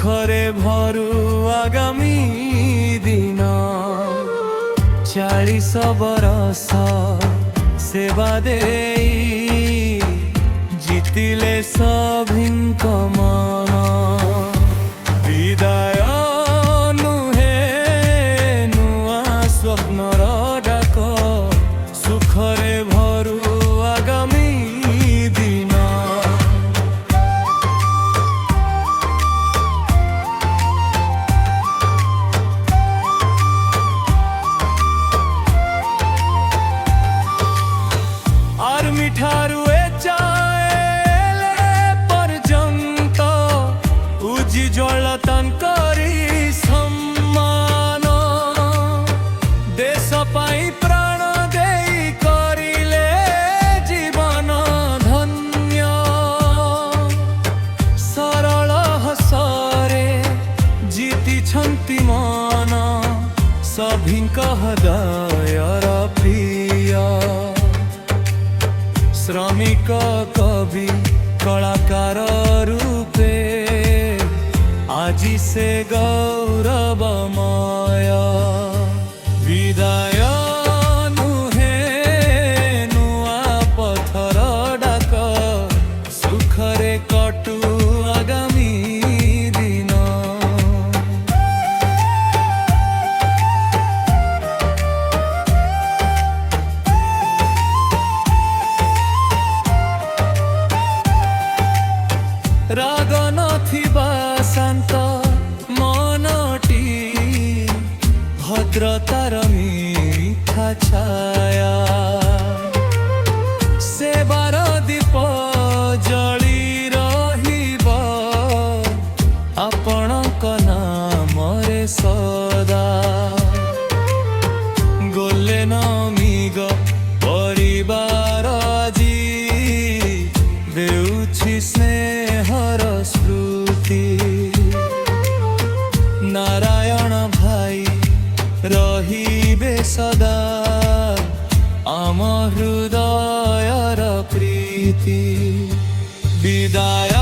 ସୁଖରେ ଭରୁ ଆଗାମୀ ଦିନ। 40 ବରଷ ସେବା ଦେଇ ଜିତିଲେ ସଭିଙ୍କ ମନ। ବିଦାୟ ନୁହେଁ ନୂଆ ସ୍ୱପ୍ନର ଡାକ, ସୁଖରେ ଭରୁ ଆଗାମୀ ଦିନ। आर्मी ठारू पर्यंत उज्ज्वल तांकरी सम्मान। देश पाई प्राण देई करिले जीवन धन्य। सरल हसरे जीति छंती मन, सभिंक हृदयर प्रिय। श्रमिक कवि कलाकार रूपे आजी से गौरवमय। विदाय नुहे नुआ पथर डाक, सुखरे कटु आगामी दिन। राग नथिबा शांत मनटी, भद्रतार मिठा छाया। सेवार दीप जली रहिब आपणक नामरे सदा। गोले नमिग परिवार जी देउछि स्नेहर स्मृति। नारायण भाई रहिबे सदा आम हृदयर प्रीति। विदाय